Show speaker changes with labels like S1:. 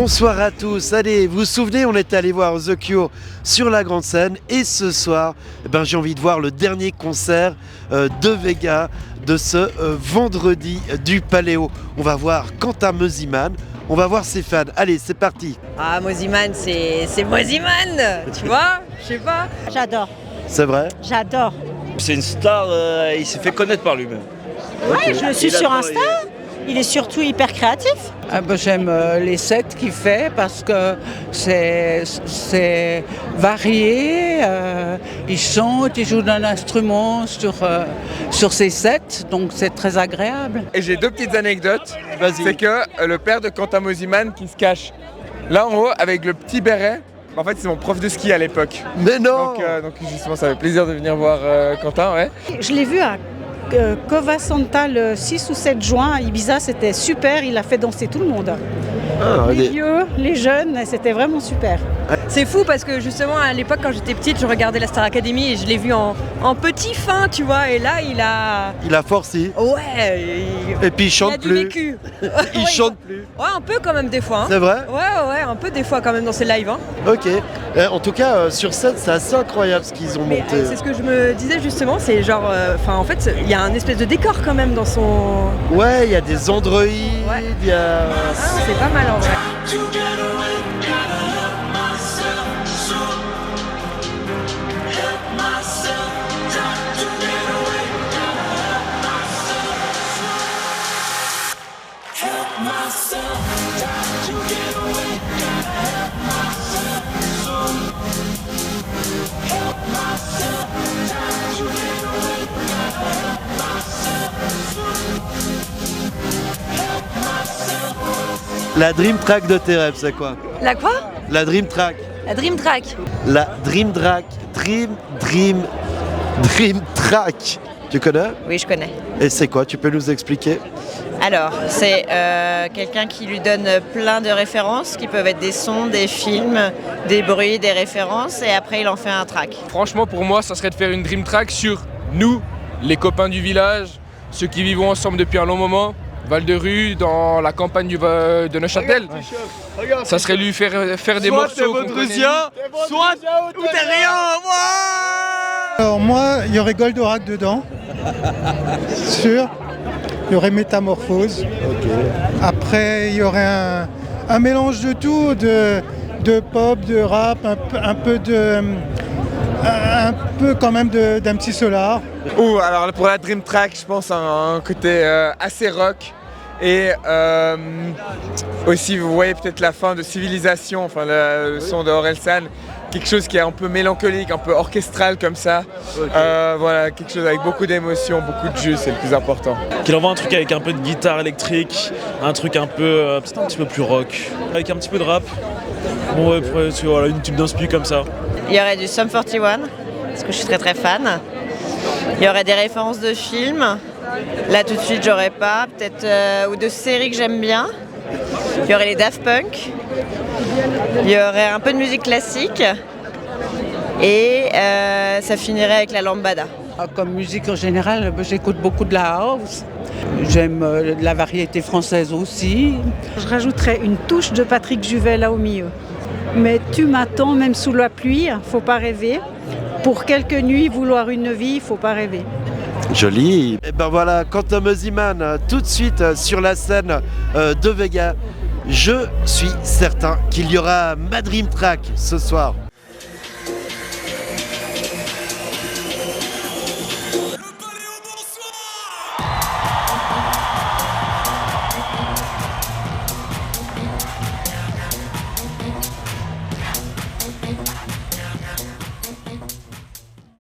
S1: Bonsoir à tous. Allez, vous vous souvenez, on était allé voir The Cure sur la grande scène et ce soir, j'ai envie de voir le dernier concert de Vega de ce vendredi du Paléo. On va voir Quentin Mosimann, on va voir ses fans. Allez, c'est parti.
S2: Ah, Mosimann, c'est Mosimann, tu vois, je sais pas.
S3: J'adore,
S1: C'est vrai?
S3: j'adore.
S4: C'est une star, il s'est fait connaître par lui-même.
S3: Ouais, je le suis sur Insta. Il est surtout hyper créatif.
S5: J'aime les sets qu'il fait parce que c'est varié. Il chante, il joue d'un instrument sur ses sets, donc c'est très agréable.
S6: Et j'ai deux petites anecdotes.
S1: Vas-y.
S6: C'est que le père de Quentin Mosimann qui se cache là en haut avec le petit béret, en fait c'est mon prof de ski à l'époque.
S1: Mais non!
S6: Donc justement ça fait plaisir de venir voir Quentin, ouais.
S3: Je l'ai vu à Cova Santa le 6 ou 7 juin à Ibiza, c'était super, il a fait danser tout le monde. Les vieux, les jeunes, c'était vraiment super.
S2: C'est fou parce que justement à l'époque quand j'étais petite, je regardais la Star Academy et je l'ai vu en petit fin, tu vois, et là il a
S1: forci.
S2: ouais,
S1: Et puis il
S2: il a
S1: chante
S2: du
S1: plus.
S2: vécu.
S1: Il
S2: Ouais,
S1: chante plus.
S2: Ouais, un peu quand même des fois. Hein.
S1: C'est vrai?
S2: Ouais, un peu des fois quand même dans ces lives. Hein.
S1: Ok. En tout cas, sur scène, c'est assez incroyable ce qu'ils ont
S2: Mais
S1: monté.
S2: c'est ce que je me disais justement, c'est genre, en fait, il y a un espèce de décor quand même dans son.
S1: Ouais, il y a des androïdes, il y a...
S2: Ah, c'est pas mal en vrai.
S1: La Dream Track de tes rêves, c'est quoi?
S2: La quoi?
S1: La Dream Track.
S2: La Dream Track.
S1: La Dream Track. Dream Track. Tu connais?
S7: Oui, je connais.
S1: Et c'est quoi? Tu peux nous expliquer?
S7: Alors, c'est quelqu'un qui lui donne plein de références, qui peuvent être des sons, des films, des bruits, des références, et après il en fait un track.
S8: Franchement, pour moi, ça serait de faire une dream track sur nous, les copains du village, ceux qui vivent ensemble depuis un long moment, Val-de-Rue, dans la campagne de Neuchâtel. Ça serait lui faire des morceaux. qu'on connaît.
S1: soit ou t'es rien.
S9: Alors moi, il y aurait Goldorak dedans, sûr. Il y aurait Métamorphose. Après, il y aurait un mélange de tout, de pop, de rap, un peu quand même d'un petit Solar.
S6: Ouh, alors pour la Dream Track, je pense à un côté assez rock. Et aussi, vous voyez peut-être la fin de Civilisation, enfin le son de Orelsan, quelque chose qui est un peu mélancolique, un peu orchestral comme ça. Voilà, quelque chose avec beaucoup d'émotion, beaucoup de jus, c'est le plus important.
S4: Qu'il envoie un truc avec un peu de guitare électrique, un truc un peu, peut-être un petit peu plus rock, avec un petit peu de rap. Bon ouais, voilà, une tube d'inspi comme ça.
S7: Il y aurait du Sum 41, parce que je suis très très fan. Il y aurait des références de films. Là tout de suite j'aurais pas, peut-être ou de séries que j'aime bien. Il y aurait les Daft Punk. Il y aurait un peu de musique classique. Et ça finirait avec la lambada.
S5: Comme musique en général, j'écoute beaucoup de la house. J'aime la variété française aussi.
S3: Je rajouterais une touche de Patrick Juvet là au milieu. Mais tu m'attends même sous la pluie, faut pas rêver. Pour quelques nuits, vouloir une vie, faut pas rêver.
S1: Joli. Et ben voilà, Quentin Mosimann, tout de suite sur la scène de Vega. Je suis certain qu'il y aura ma Dream Track ce soir.